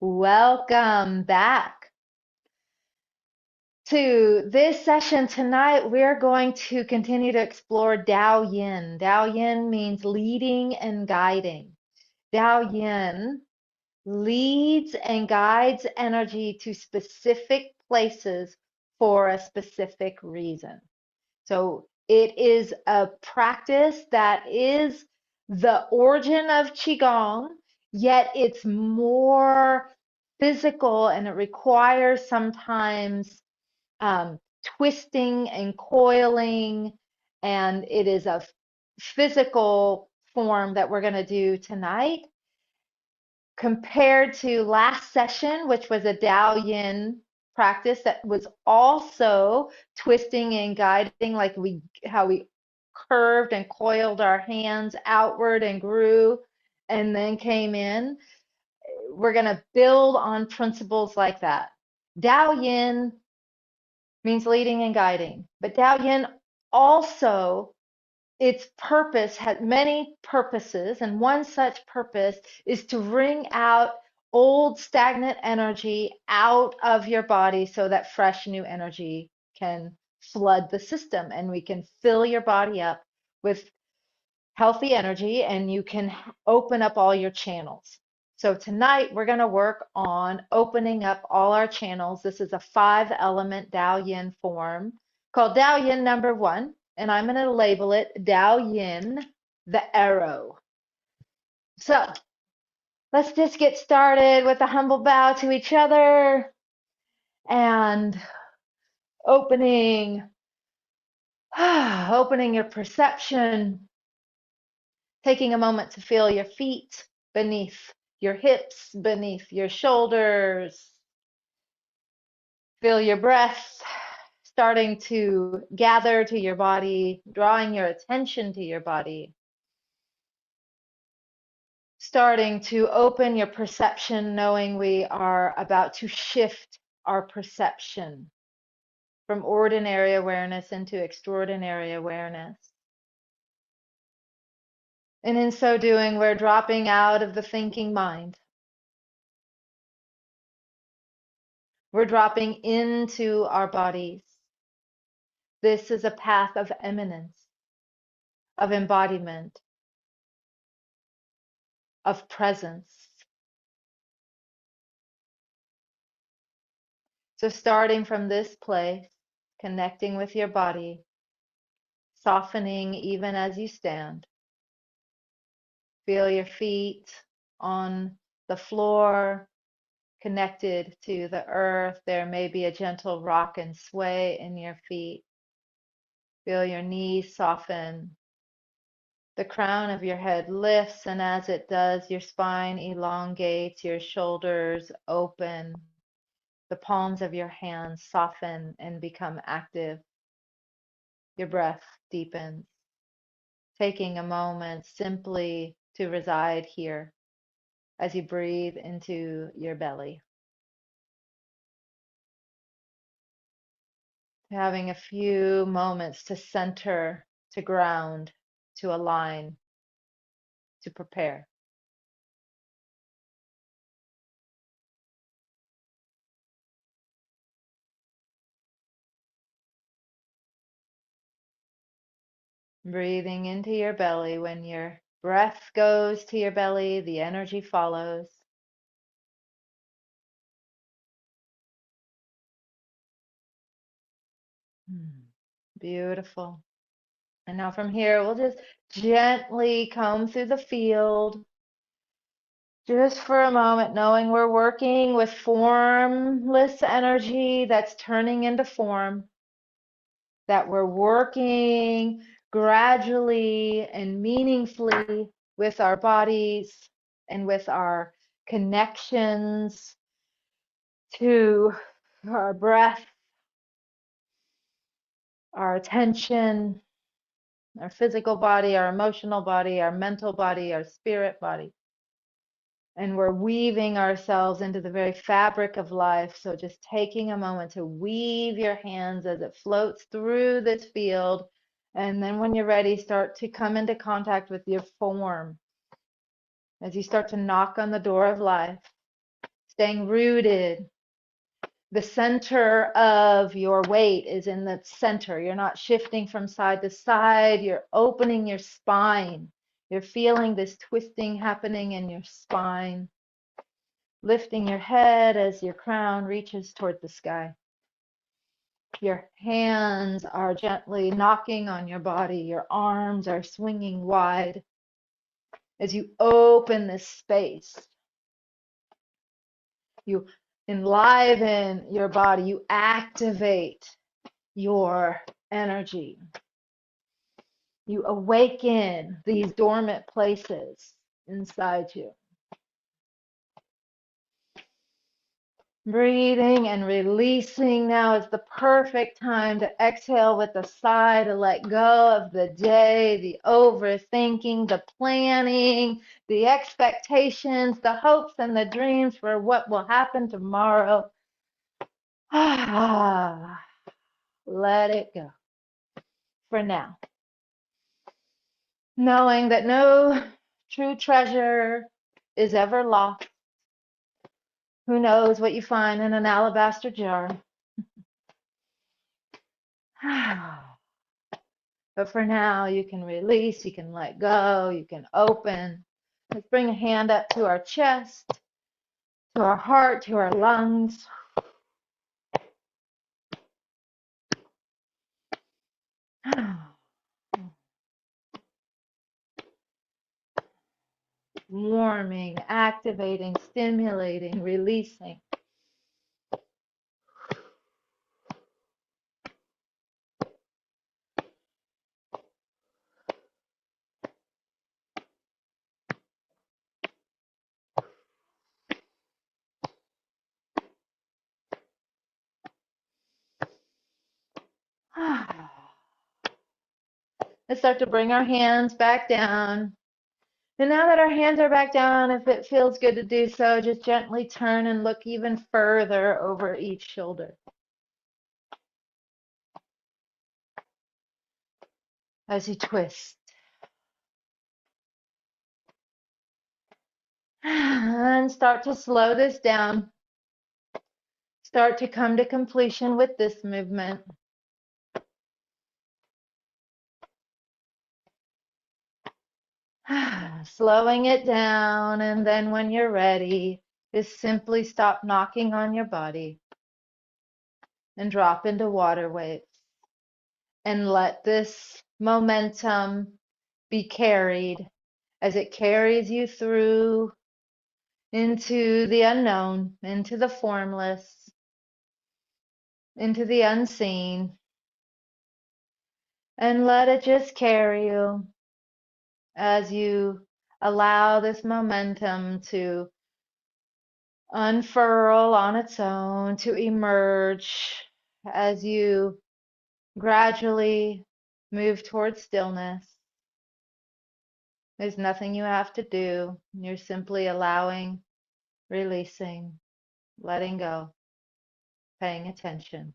Welcome back to this session. Tonight, we're going to continue to explore Tao Yin. Tao Yin means leading and guiding. Tao Yin leads and guides energy to specific places for a specific reason. So it is a practice that is the origin of Qigong, yet it's more physical and it requires sometimes twisting and coiling, and it is a physical form that we're going to do tonight compared to last session, which was a Tao Yin practice that was also twisting and guiding, like how we curved and coiled our hands outward and grew and then came in. We're going to build on principles like that. Tao Yin means leading and guiding, but Tao Yin also, its purpose had many purposes, and one such purpose is to wring out old stagnant energy out of your body so that fresh new energy can flood the system and we can fill your body up with healthy energy and you can open up all your channels. So tonight we're going to work on opening up all our channels. This is a 5-element Tao Yin form called Tao Yin number 1, and I'm going to label it Tao Yin, the arrow. So let's just get started with a humble bow to each other and opening your perception, taking a moment to feel your feet beneath your hips, beneath your shoulders. Feel your breath starting to gather to your body, drawing your attention to your body. Starting to open your perception, knowing we are about to shift our perception from ordinary awareness into extraordinary awareness. And in so doing, we're dropping out of the thinking mind. We're dropping into our bodies. This is a path of eminence, of embodiment, of presence. So starting from this place, connecting with your body, softening even as you stand. Feel your feet on the floor, connected to the earth. There may be a gentle rock and sway in your feet. Feel your knees soften. The crown of your head lifts, and as it does, your spine elongates, your shoulders open. The palms of your hands soften and become active. Your breath deepens. Taking a moment simply to reside here as you breathe into your belly. Having a few moments to center, to ground, to align, to prepare. Breathing into your belly. When your breath goes to your belly, the energy follows. Beautiful. And now from here, we'll just gently comb through the field, just for a moment, knowing we're working with formless energy that's turning into form, that we're working gradually and meaningfully with our bodies and with our connections to our breath, our attention, our physical body, our emotional body, our mental body, our spirit body. And we're weaving ourselves into the very fabric of life. So just taking a moment to weave your hands as it floats through this field. And then when you're ready, start to come into contact with your form. As you start to knock on the door of life, staying rooted. The center of your weight is in the center. You're not shifting from side to side. You're opening your spine. You're feeling this twisting happening in your spine. Lifting your head as your crown reaches toward the sky. Your hands are gently knocking on your body. Your arms are swinging wide as you open this space. You enliven your body. You activate your energy. You awaken these dormant places inside you. Breathing and releasing. Now is the perfect time to exhale with a sigh, to let go of the day, the overthinking, the planning, the expectations, the hopes and the dreams for what will happen tomorrow. Let it go for now. Knowing that no true treasure is ever lost. Who knows what you find in an alabaster jar? But for now, you can release, you can let go, you can open. Let's bring a hand up to our chest, to our heart, to our lungs. Warming, activating, stimulating, releasing. Let's start to bring our hands back down. And now that our hands are back down, if it feels good to do so, just gently turn and look even further over each shoulder. As you twist. And start to slow this down. Start to come to completion with this movement. Slowing it down, and then when you're ready, just simply stop knocking on your body and drop into water waves. And let this momentum be carried as it carries you through into the unknown, into the formless, into the unseen. And let it just carry you as you allow this momentum to unfurl on its own, to emerge as you gradually move towards stillness. There's nothing you have to do. You're simply allowing, releasing, letting go, paying attention.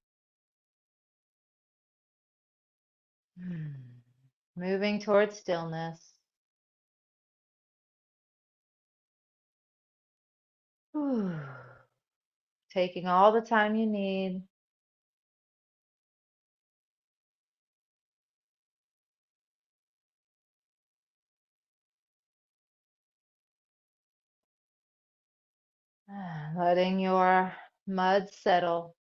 Moving towards stillness. Taking all the time you need. Letting your mud settle.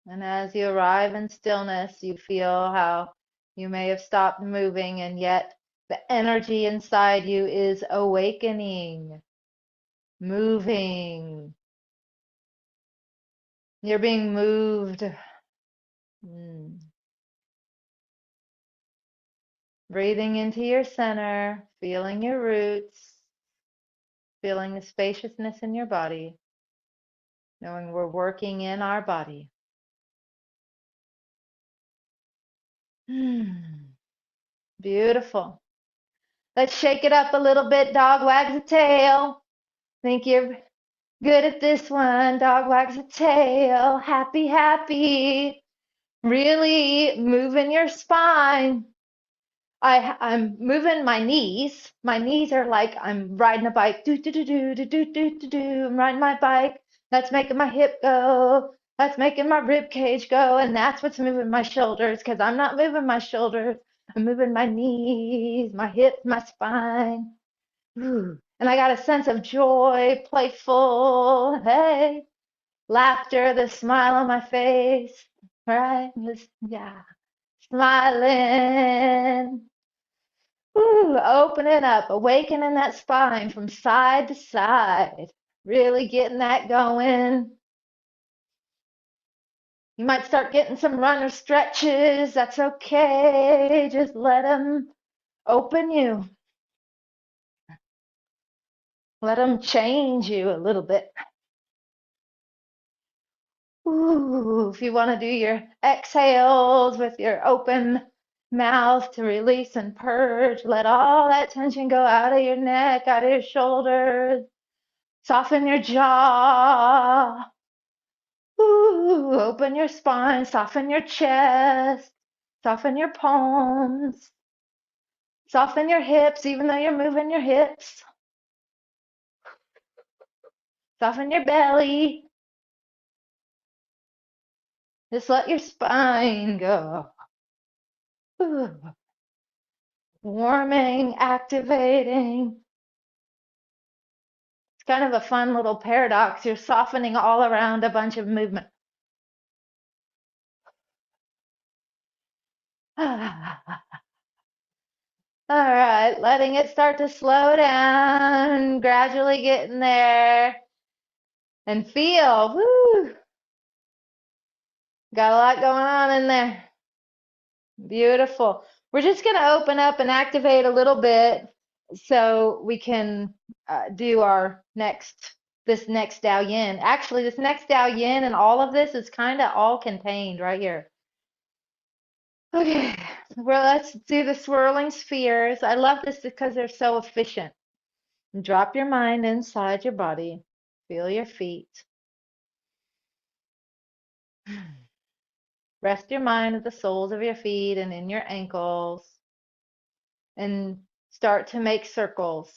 And as you arrive in stillness, you feel how you may have stopped moving, and yet the energy inside you is awakening, moving. You're being moved. Breathing into your center, feeling your roots, feeling the spaciousness in your body, knowing we're working in our body. Beautiful. Let's shake it up a little bit. Dog wags a tail. Think you're good at this one. Dog wags a tail. Happy, happy. Really moving your spine. I'm moving my knees. My knees are like I'm riding a bike. Do do do do do do do do do. I'm riding my bike. That's making my hip go. That's making my rib cage go. And that's what's moving my shoulders because I'm not moving my shoulders. I'm moving my knees, my hips, my spine. Ooh. And I got a sense of joy, playful, hey, laughter, the smile on my face, right? Yeah, smiling. Ooh, opening up, awakening that spine from side to side, really getting that going. You might start getting some runner stretches. That's okay. Just let them open you. Let them change you a little bit. Ooh, if you want to do your exhales with your open mouth to release and purge, let all that tension go out of your neck, out of your shoulders. Soften your jaw. Ooh, open your spine, soften your chest, soften your palms, soften your hips, even though you're moving your hips. Soften your belly. Just let your spine go. Ooh, warming, activating. It's kind of a fun little paradox. You're softening all around a bunch of movement. All right, letting it start to slow down, gradually getting there. And feel, woo, got a lot going on in there. Beautiful. We're just going to open up and activate a little bit so we can do our this next Tao Yin. Actually, this next Tao Yin and all of this is kind of all contained right here. Okay, well, let's do the swirling spheres. I love this because they're so efficient. Drop your mind inside your body. Feel your feet. Rest your mind at the soles of your feet and in your ankles. And start to make circles.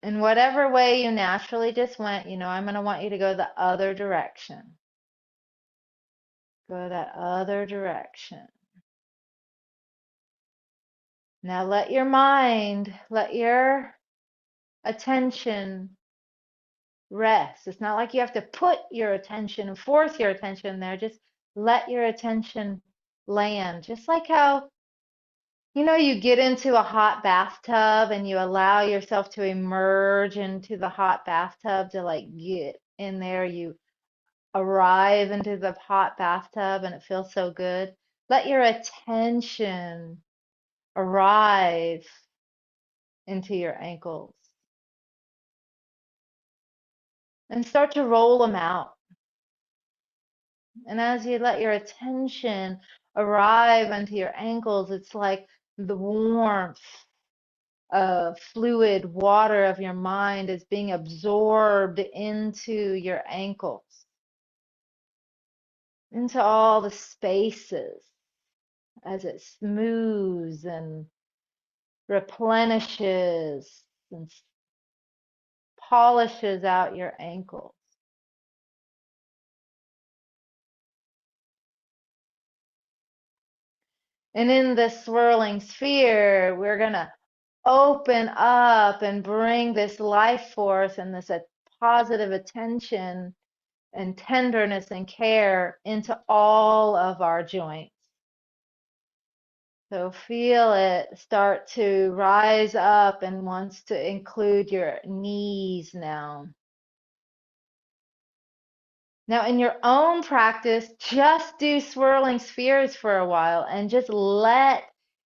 In whatever way you naturally just went, I'm going to want you to go the other direction. Go that other direction. Now let your mind, let your attention rest. It's not like you have to put your attention and force your attention there. Just let your attention land. Just like how, you get into a hot bathtub and you allow yourself to emerge into the hot bathtub to like get in there. You arrive into the hot bathtub and it feels so good. Let your attention arrive into your ankles and start to roll them out. And as you let your attention arrive into your ankles, it's like the warmth of fluid water of your mind is being absorbed into your ankles, into all the spaces as it smooths and replenishes and polishes out your ankles. And in this swirling sphere, we're going to open up and bring this life force and this positive attention and tenderness and care into all of our joints. So feel it start to rise up and wants to include your knees now. Now, in your own practice, just do swirling spheres for a while and just let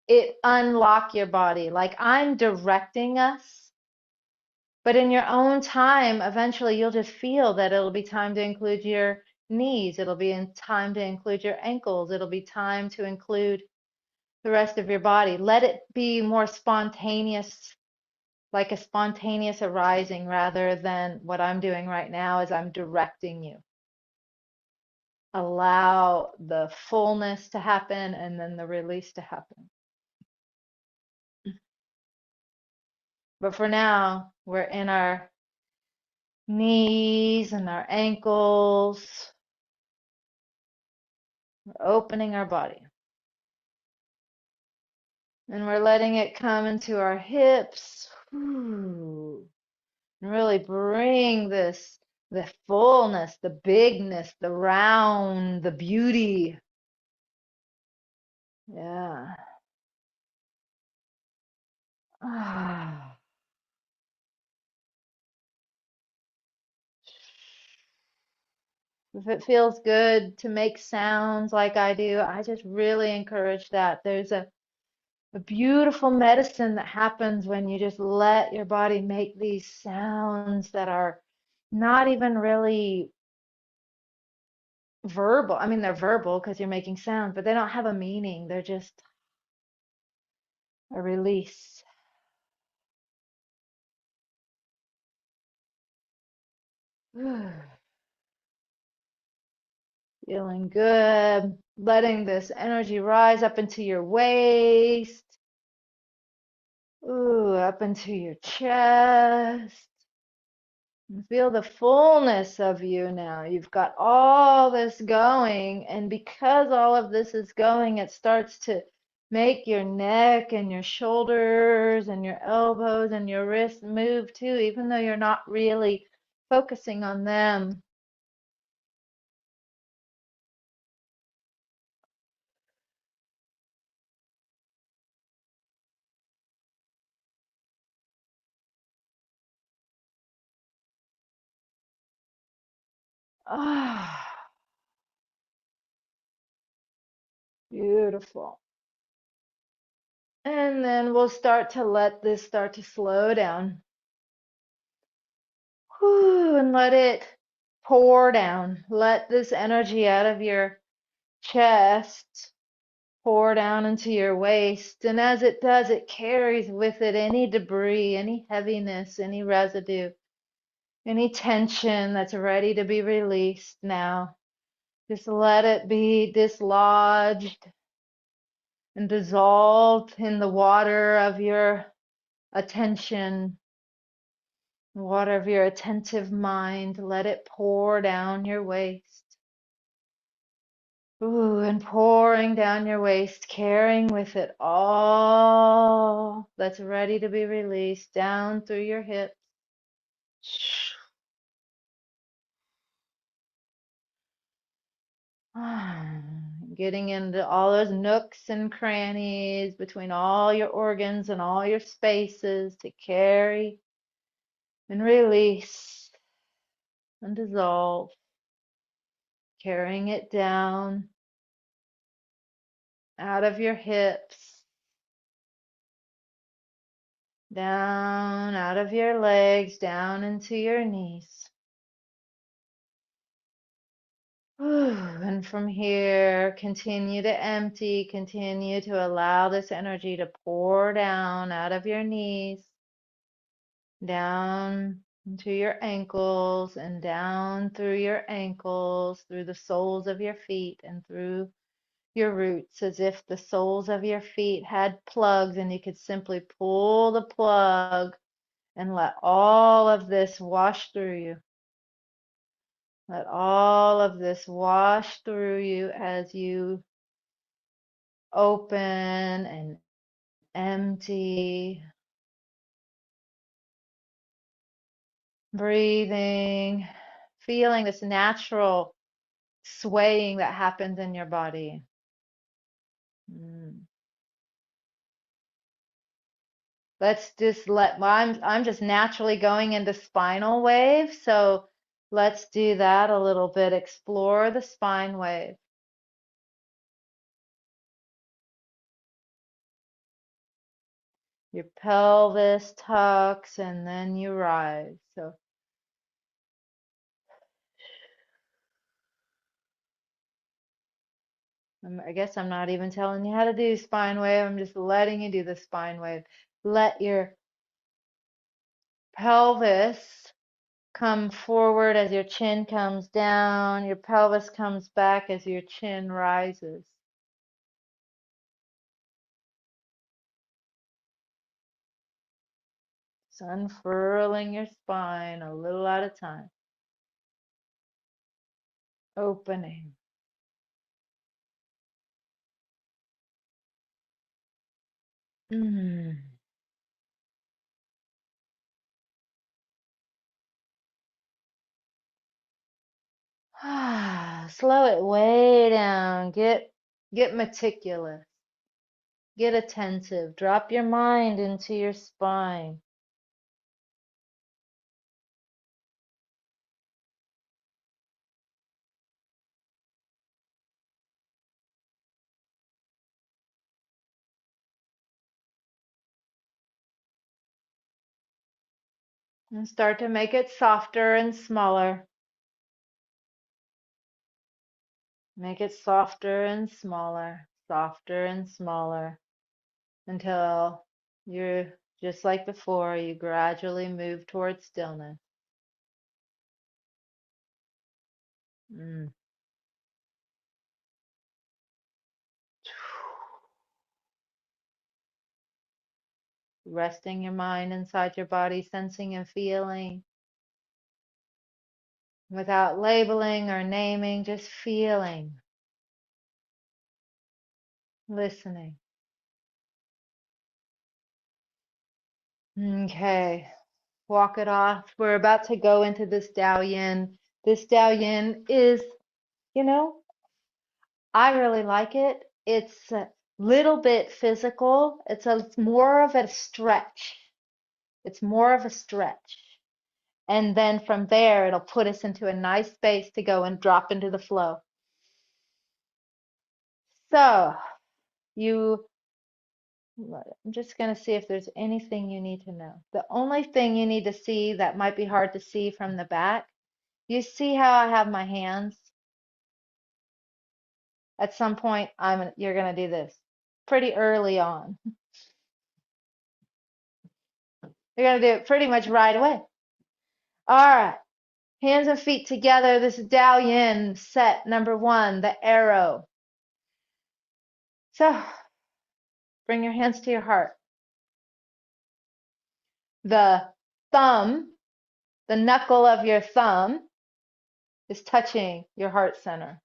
it unlock your body. Like I'm directing us, but in your own time, eventually you'll just feel that it'll be time to include your knees. It'll be time to include your ankles. It'll be time to include the rest of your body. Let it be more spontaneous, like a spontaneous arising rather than what I'm doing right now is I'm directing you. Allow the fullness to happen and then the release to happen. But for now, we're in our knees and our ankles. We're opening our body. And we're letting it come into our hips. And really bring this, the fullness, the bigness, the round, the beauty. Yeah. Ah. If it feels good to make sounds like I do, I just really encourage that. There's a beautiful medicine that happens when you just let your body make these sounds that are not even really verbal. I mean, they're verbal because you're making sounds, but they don't have a meaning. They're just a release. Feeling good, letting this energy rise up into your waist, ooh, up into your chest. And feel the fullness of you now. You've got all this going, and because all of this is going, it starts to make your neck and your shoulders and your elbows and your wrists move too, even though you're not really focusing on them. Ah, beautiful. And then we'll start to let this start to slow down. Whew, and let it pour down. Let this energy out of your chest pour down into your waist. And as it does, it carries with it any debris, any heaviness, any residue, any tension that's ready to be released now. Just let it be dislodged and dissolved in the water of your attention, the water of your attentive mind. Let it pour down your waist. Ooh, and pouring down your waist, carrying with it all that's ready to be released down through your hips. Getting into all those nooks and crannies between all your organs and all your spaces to carry and release and dissolve, carrying it down out of your hips, down out of your legs, down into your knees. And from here, continue to empty, continue to allow this energy to pour down out of your knees, down into your ankles, and down through your ankles, through the soles of your feet, and through your roots, as if the soles of your feet had plugs and you could simply pull the plug and let all of this wash through you. Let all of this wash through you as you open and empty, breathing, feeling this natural swaying that happens in your body. Mm. Let's just I'm just naturally going into spinal wave, so let's do that a little bit. Explore the spine wave. Your pelvis tucks and then you rise. So I guess I'm not even telling you how to do spine wave. I'm just letting you do the spine wave. Let your pelvis come forward as your chin comes down. Your pelvis comes back as your chin rises. unfurling your spine a little at a time. Opening. Mm. Slow it way down. Get meticulous. Get attentive. Drop your mind into your spine. And start to make it softer and smaller. Make it softer and smaller, until you're just like before, you gradually move towards stillness. Mm. Resting your mind inside your body, sensing and feeling without labeling or naming, just feeling, listening. Okay, walk it off. We're about to go into this Tao Yin. This Tao Yin is, you know, I really like it. It's a little bit physical. It's more of a stretch. It's more of a stretch. And then from there, it'll put us into a nice space to go and drop into the flow. So you, I'm just going to see if there's anything you need to know. The only thing you need to see that might be hard to see from the back, you see how I have my hands? At some point, you're going to do this pretty early on. You're going to do it pretty much right away. All right. Hands and feet together. This is Tao Yin set number 1, the arrow. So bring your hands to your heart. The thumb, the knuckle of your thumb is touching your heart center.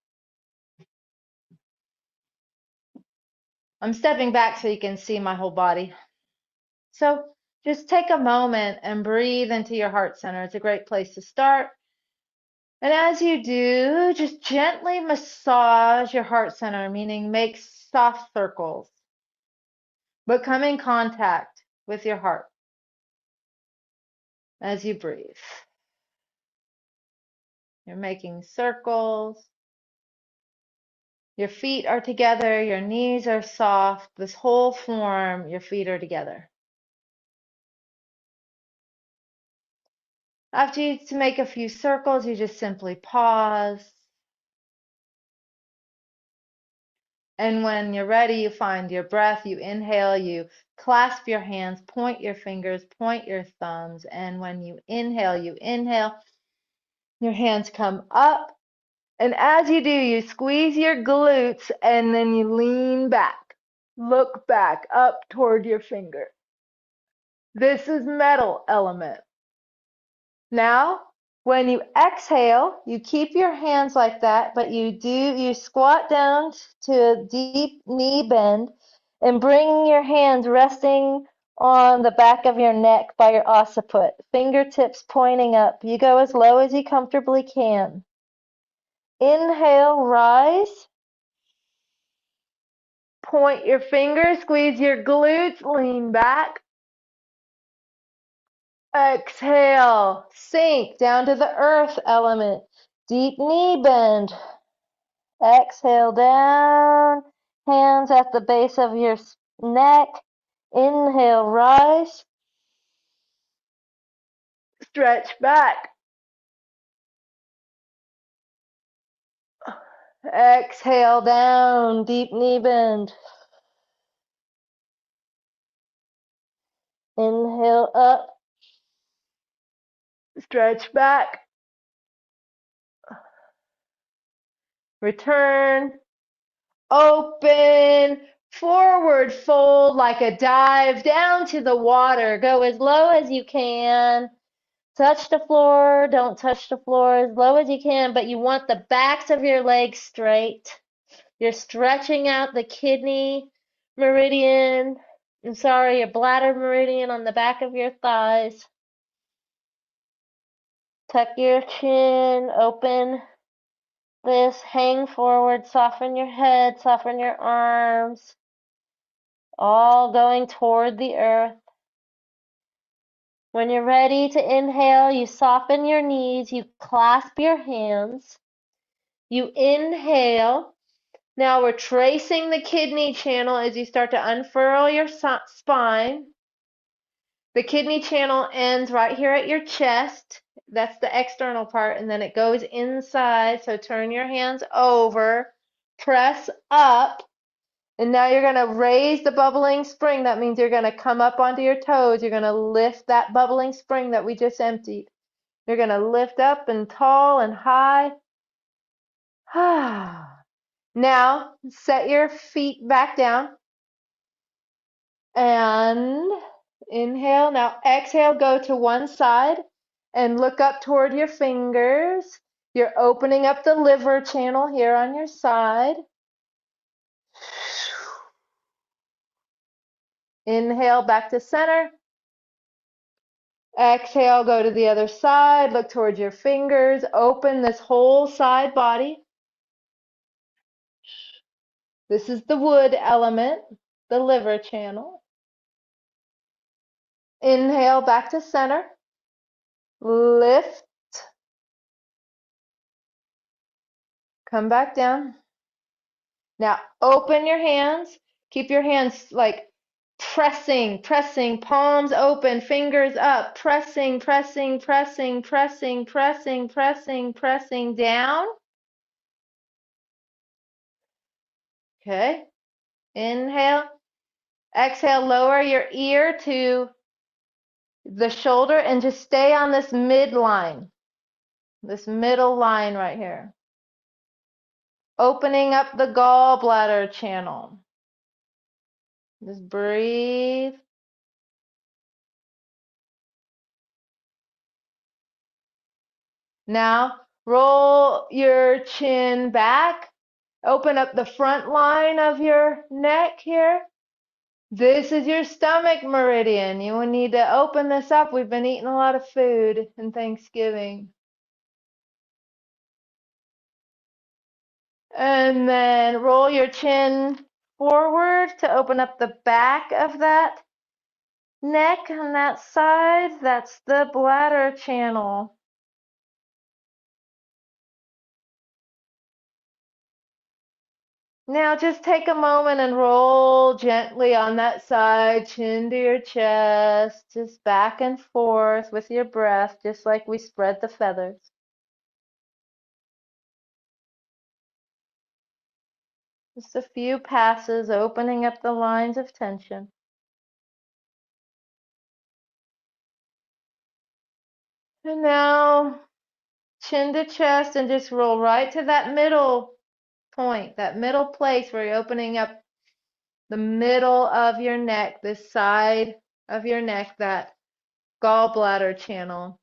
I'm stepping back so you can see my whole body. So just take a moment and breathe into your heart center. It's a great place to start. And as you do, just gently massage your heart center, meaning make soft circles, but come in contact with your heart as you breathe. You're making circles. Your feet are together, your knees are soft. This whole form, your feet are together. After you make a few circles, you just simply pause. And when you're ready, you find your breath, you inhale, you clasp your hands, point your fingers, point your thumbs. And when you inhale, your hands come up. And as you do, you squeeze your glutes and then you lean back. Look back up toward your finger. This is metal element. Now, when you exhale, you keep your hands like that, but you squat down to a deep knee bend and bring your hands resting on the back of your neck by your occiput, fingertips pointing up. You go as low as you comfortably can. Inhale, rise. Point your fingers, squeeze your glutes, lean back. Exhale, sink down to the earth element. Deep knee bend. Exhale down. Hands at the base of your neck. Inhale, rise. Stretch back. Exhale down. Deep knee bend. Inhale up. Stretch back. Return. Open. Forward fold like a dive down to the water. Go as low as you can. Touch the floor, don't touch the floor, as low as you can, but you want the backs of your legs straight. You're stretching out the kidney meridian, your bladder meridian on the back of your thighs. Tuck your chin, open this, hang forward, soften your head, soften your arms, all going toward the earth. When you're ready to inhale, you soften your knees, you clasp your hands, you inhale. Now we're tracing the kidney channel as you start to unfurl your spine. The kidney channel ends right here at your chest. That's the external part, and then it goes inside. So turn your hands over, press up, and now you're going to raise the bubbling spring. That means you're going to come up onto your toes. You're going to lift that bubbling spring that we just emptied. You're going to lift up and tall and high. Now, set your feet back down and inhale. Now, exhale, go to one side and look up toward your fingers. You're opening up the liver channel here on your side. Inhale, back to center. Exhale, go to the other side. Look towards your fingers. Open this whole side body. This is the wood element, the liver channel. Inhale, back to center. Lift. Come back down. Now open your hands. Keep your hands like pressing, palms open, fingers up, pressing, pressing down. Okay. Inhale. Exhale, lower your ear to the shoulder and just stay on this midline, this middle line right here. Opening up the gallbladder channel. Just breathe. Now, roll your chin back. Open up the front line of your neck here. This is your stomach meridian. You will need to open this up. We've been eating a lot of food in Thanksgiving. And then roll your chin forward to open up the back of that neck on that side. That's the bladder channel. Now just take a moment and roll gently on that side, chin to your chest, just back and forth with your breath, just like we spread the feathers. Just a few passes, opening up the lines of tension. And now chin to chest and just roll right to that middle point, that middle place where you're opening up the middle of your neck, this side of your neck, that gallbladder channel.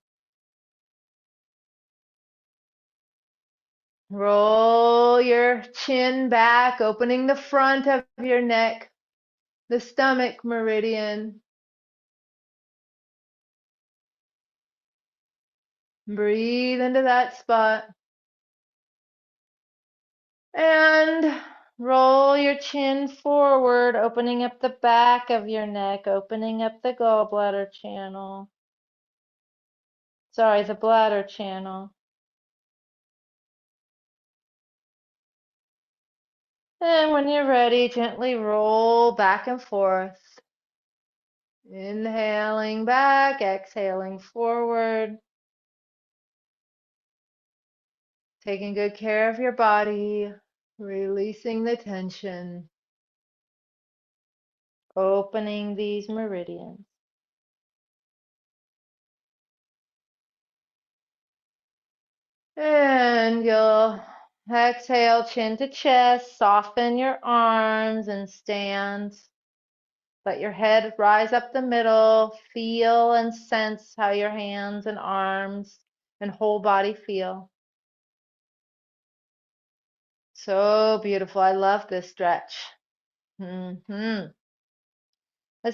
Roll your chin back, opening the front of your neck, the stomach meridian. Breathe into that spot. And roll your chin forward, opening up the back of your neck, opening up the gallbladder channel. Sorry, the bladder channel. And when you're ready, gently roll back and forth. Inhaling back, exhaling forward. Taking good care of your body, releasing the tension, opening these meridians. And you'll Exhale, chin to chest, soften your arms and stand. Let your head rise up the middle. Feel and sense how your hands and arms and whole body feel. So beautiful. I love this stretch. Let's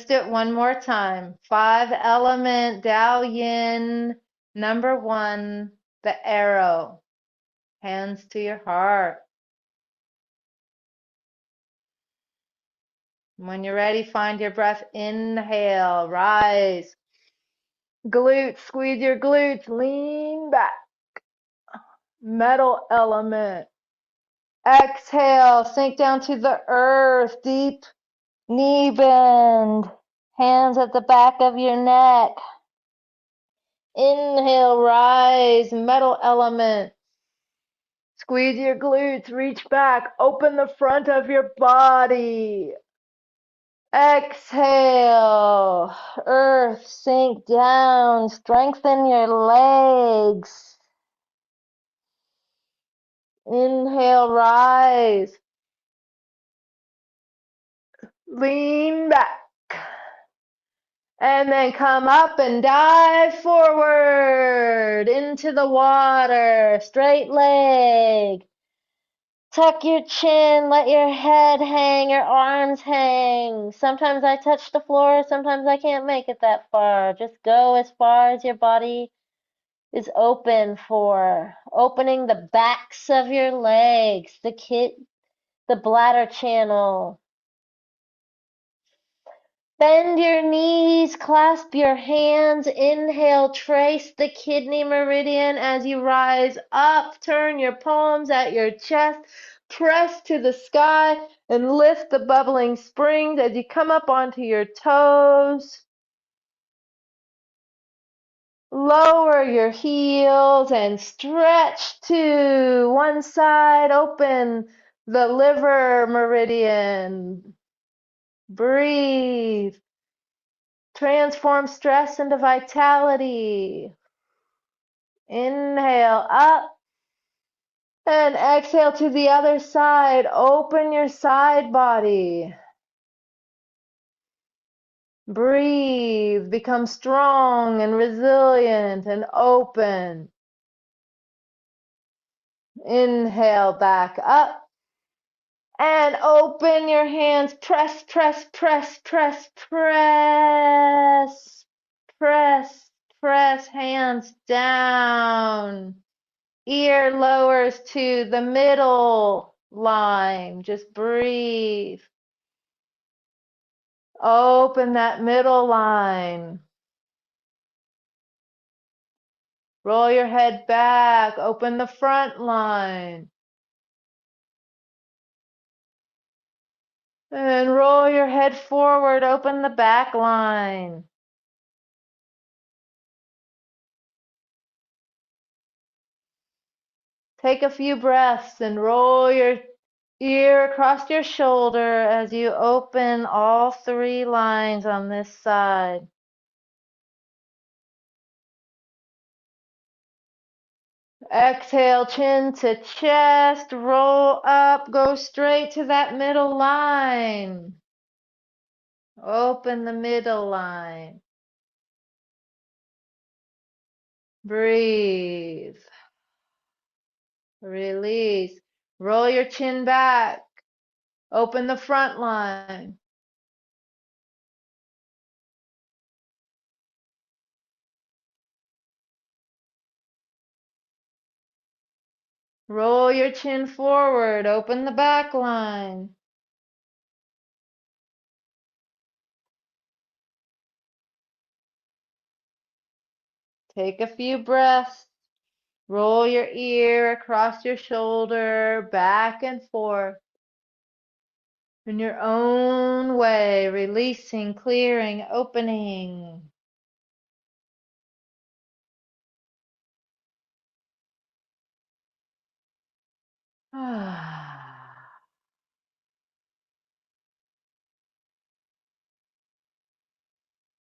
do it one more time. 5-element Tao Yin, number 1, the arrow. Hands to your heart. When you're ready, find your breath. Inhale, rise. Glutes, squeeze your glutes, lean back. Metal element. Exhale, sink down to the earth, deep knee bend. Hands at the back of your neck. Inhale, rise, metal element. Squeeze your glutes, reach back, open the front of your body. Exhale, earth, sink down, strengthen your legs. Inhale, rise. Lean back. And then come up and dive forward into the water. Straight leg. Tuck your chin, let your head hang, your arms hang. Sometimes I touch the floor, sometimes I can't make it that far. Just go as far as your body is open for. Opening the backs of your legs, the bladder channel. Bend your knees, clasp your hands, inhale, trace the kidney meridian as you rise up, turn your palms at your chest, press to the sky, and lift the bubbling springs as you come up onto your toes. Lower your heels and stretch to one side, open the liver meridian. Breathe. Transform stress into vitality. Inhale up and exhale to the other side. Open your side body. Breathe. Become strong and resilient and open. Inhale back up and open your hands. Press, press, press, press, press. Press, press, hands down. Ear lowers to the middle line. Just breathe. Open that middle line. Roll your head back. Open the front line. And roll your head forward. Open the back line. Take a few breaths and roll your ear across your shoulder as you open all 3 lines on this side. Exhale, chin to chest, roll up, go straight to that middle line. Open the middle line. Breathe. Release. Roll your chin back. Open the front line. Roll your chin forward. Open the back line. Take a few breaths. Roll your ear across your shoulder, back and forth. In your own way, releasing, clearing, opening.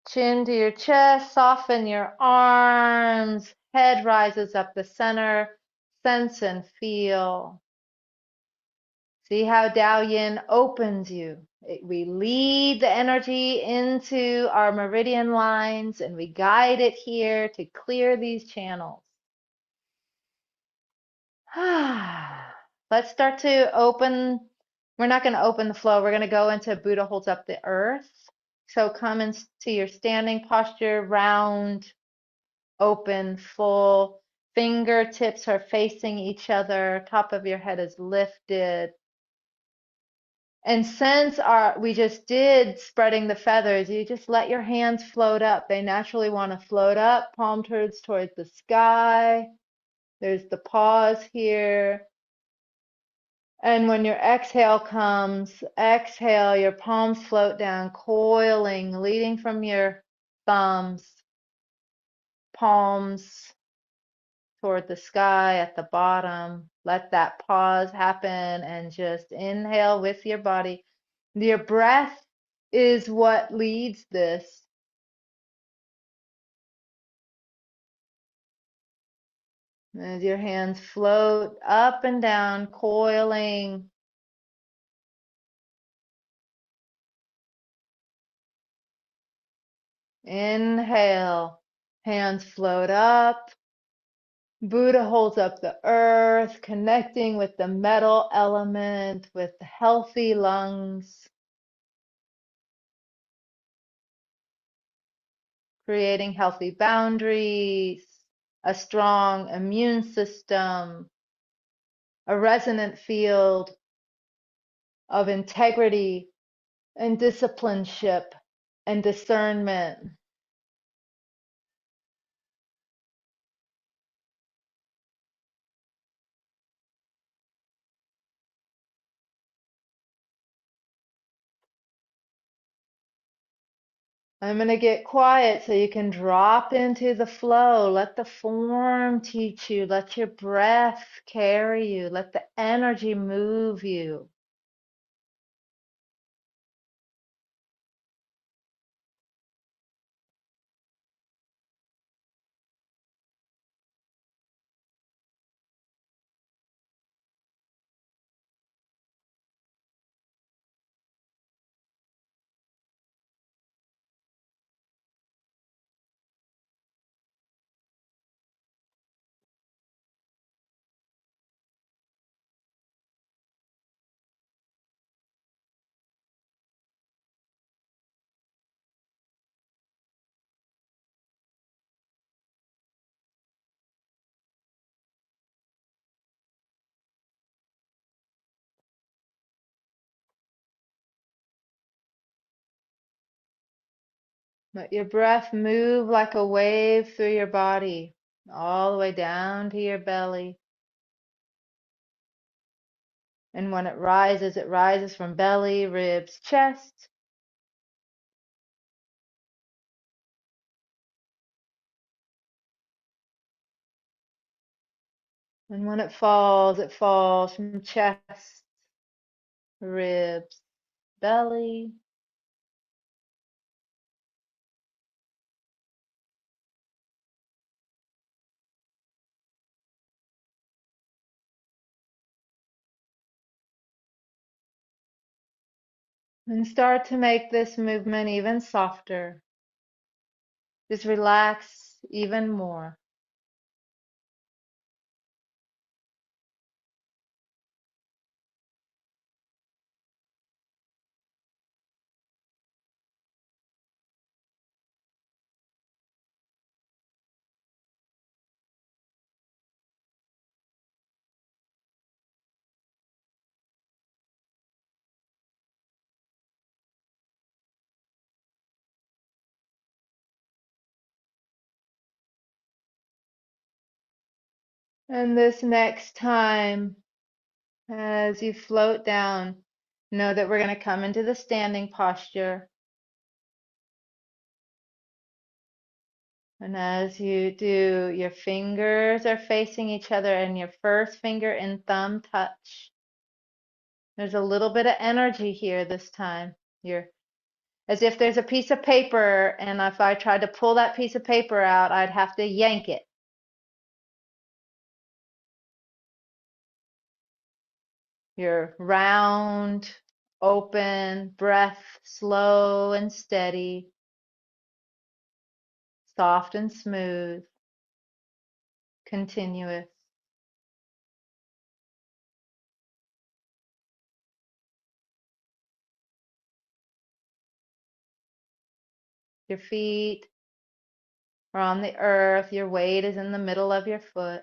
Chin to your chest, soften your arms, head rises up the center, sense and feel. See how Tao Yin opens you. We lead the energy into our meridian lines and we guide it here to clear these channels. Let's start to open. We're not going to open the flow. We're going to go into Buddha holds up the earth. So come into your standing posture, round, open, full. Fingertips are facing each other. Top of your head is lifted. And since we just did spreading the feathers, you just let your hands float up. They naturally want to float up, palm turns towards the sky. There's the pause here. And when your exhale comes, exhale, your palms float down, coiling, leading from your thumbs, palms toward the sky at the bottom. Let that pause happen and just inhale with your body. Your breath is what leads this. As your hands float up and down, coiling. Inhale, hands float up. Buddha holds up the earth, connecting with the metal element, with healthy lungs, creating healthy boundaries, a strong immune system, a resonant field of integrity and discipleship and discernment. I'm going to get quiet so you can drop into the flow. Let the form teach you. Let your breath carry you. Let the energy move you. Let your breath move like a wave through your body, all the way down to your belly. And when it rises from belly, ribs, chest. And when it falls from chest, ribs, belly. And start to make this movement even softer. Just relax even more. And this next time, as you float down, know that we're going to come into the standing posture. And as you do, your fingers are facing each other and your first finger and thumb touch. There's a little bit of energy here this time. You're as if there's a piece of paper, and if I tried to pull that piece of paper out, I'd have to yank it. Your round, open breath, slow and steady, soft and smooth, continuous. Your feet are on the earth. Your weight is in the middle of your foot.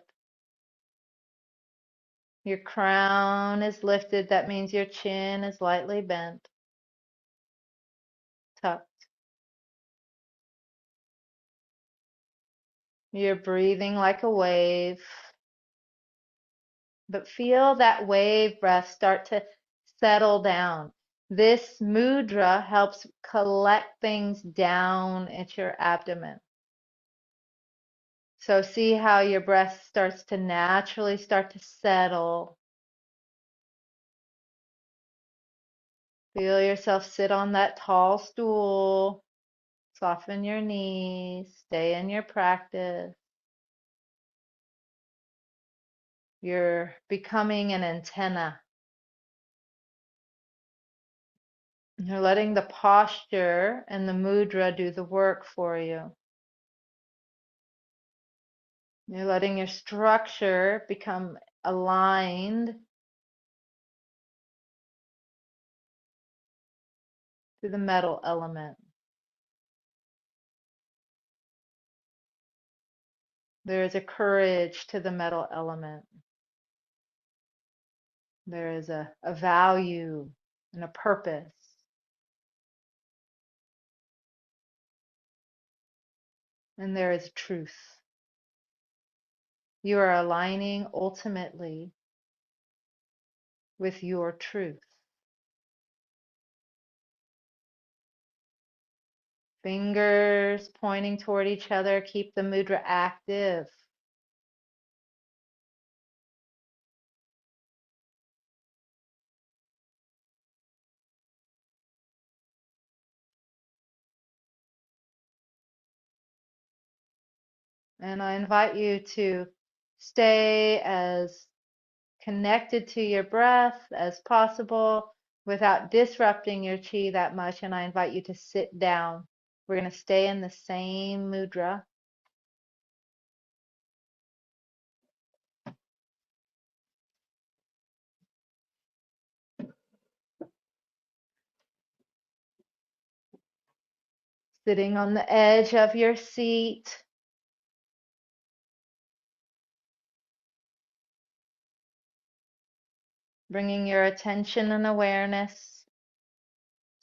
Your crown is lifted. That means your chin is lightly bent, tucked. You're breathing like a wave, but feel that wave breath start to settle down. This mudra helps collect things down at your abdomen. So see how your breath starts to naturally start to settle. Feel yourself sit on that tall stool. Soften your knees. Stay in your practice. You're becoming an antenna. You're letting the posture and the mudra do the work for you. You're letting your structure become aligned to the metal element. There is a courage to the metal element. There is a value and a purpose. And there is truth. You are aligning ultimately with your truth. Fingers pointing toward each other. Keep the mudra active. And I invite you to stay as connected to your breath as possible without disrupting your chi that much. And I invite you to sit down. We're going to stay in the same mudra. Sitting on the edge of your seat. Bringing your attention and awareness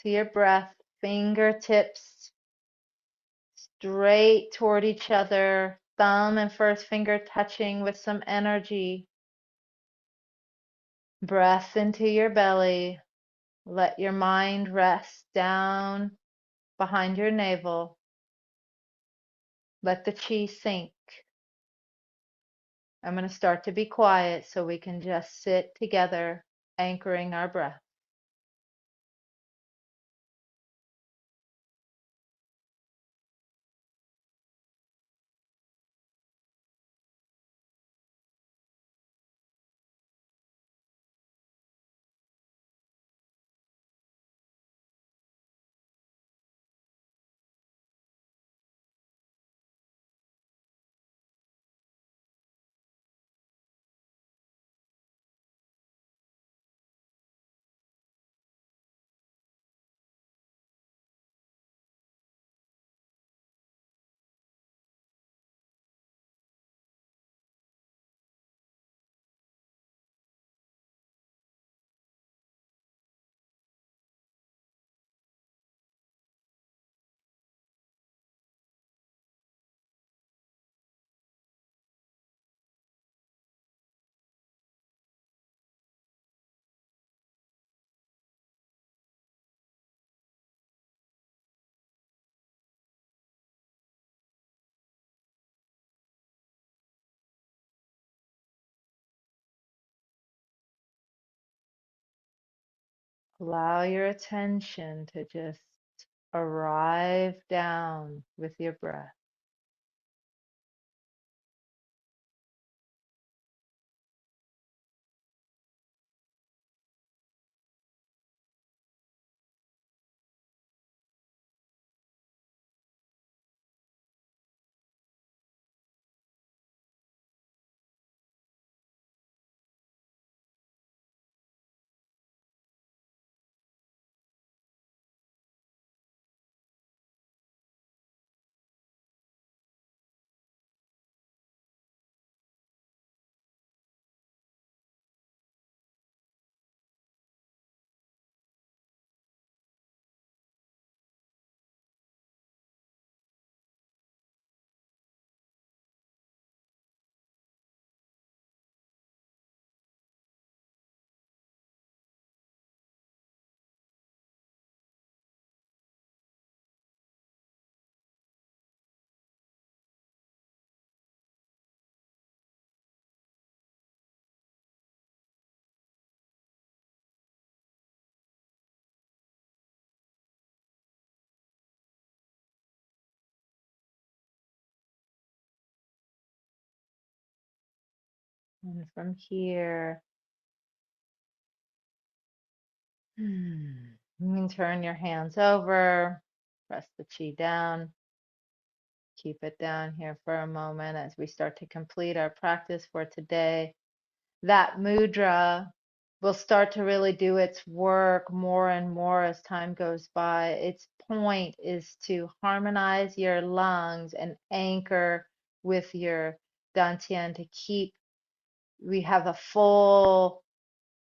to your breath, fingertips straight toward each other, thumb and first finger touching with some energy. Breath into your belly. Let your mind rest down behind your navel. Let the chi sink. I'm going to start to be quiet so we can just sit together, anchoring our breath. Allow your attention to just arrive down with your breath. And from here, you can turn your hands over, press the chi down, keep it down here for a moment as we start to complete our practice for today. That mudra will start to really do its work more and more as time goes by. Its point is to harmonize your lungs and anchor with your dantian to keep, we have a full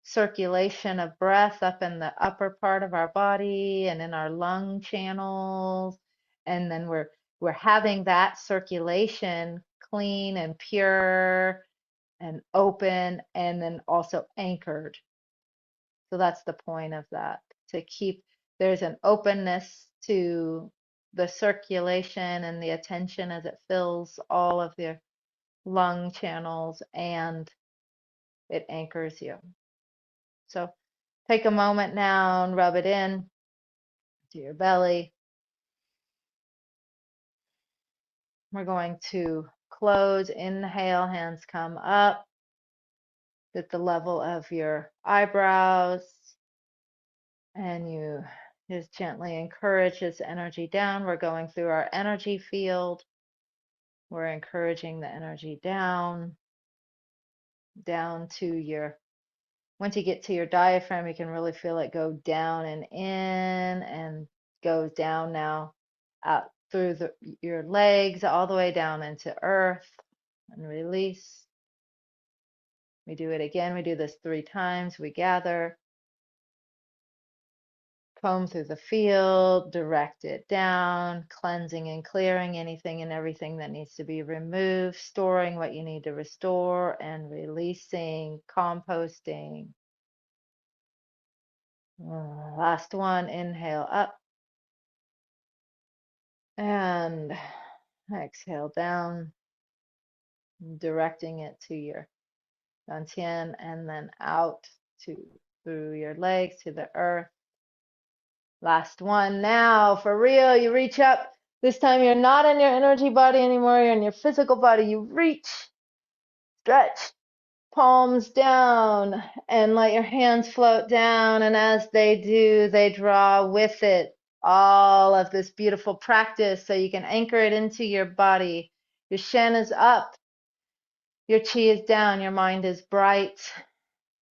circulation of breath up in the upper part of our body and in our lung channels. And then we're having that circulation clean and pure and open and then also anchored. So that's the point of that, to keep, there's an openness to the circulation and the attention as it fills all of the lung channels and it anchors you. So take a moment now and rub it in to your belly. We're going to close, inhale, hands come up at the level of your eyebrows, and you just gently encourage this energy down. We're going through our energy field. We're encouraging the energy down to your, once you get to your diaphragm, you can really feel it go down and in and goes down now out through your legs all the way down into earth and release. We do it again. We do this 3 times. We gather, comb through the field, direct it down, cleansing and clearing anything and everything that needs to be removed, storing what you need to restore, and releasing, composting. Last one, inhale up and exhale down, directing it to your dantian and then out to through your legs to the earth. Last one now, for real, you reach up. This time you're not in your energy body anymore, you're in your physical body. You reach, stretch, palms down, and let your hands float down. And as they do, they draw with it all of this beautiful practice so you can anchor it into your body. Your Shen is up, your chi is down, your mind is bright.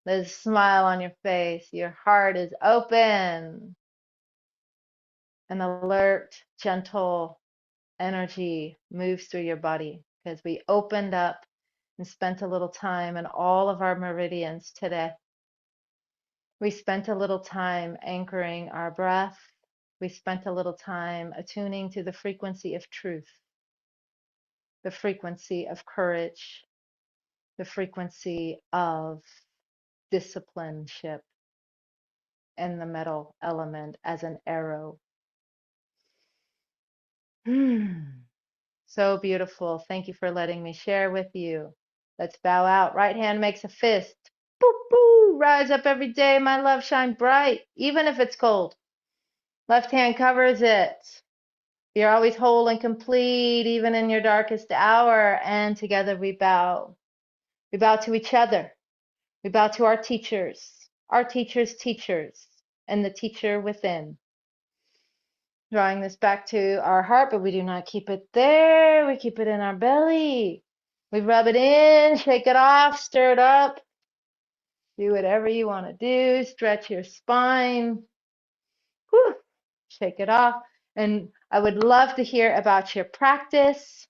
There's a smile on your face, your heart is open. An alert, gentle energy moves through your body because we opened up and spent a little time in all of our meridians today. We spent a little time anchoring our breath. We spent a little time attuning to the frequency of truth, the frequency of courage, the frequency of disciplineship, and the metal element as an arrow. So beautiful. Thank you for letting me share with you. Let's bow out. Right hand makes a fist. Boo, boo. Rise up every day. My love shine bright, even if it's cold. Left hand covers it. You're always whole and complete, even in your darkest hour. And together we bow. We bow to each other. We bow to our teachers, teachers, and the teacher within. Drawing this back to our heart, but we do not keep it there. We keep it in our belly. We rub it in, shake it off, stir it up. Do whatever you want to do. Stretch your spine. Whew. Shake it off. And I would love to hear about your practice.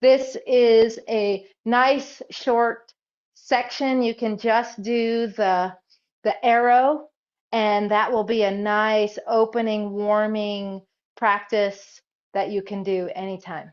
This is a nice short section. You can just do the arrow, and that will be a nice opening, warming practice that you can do anytime.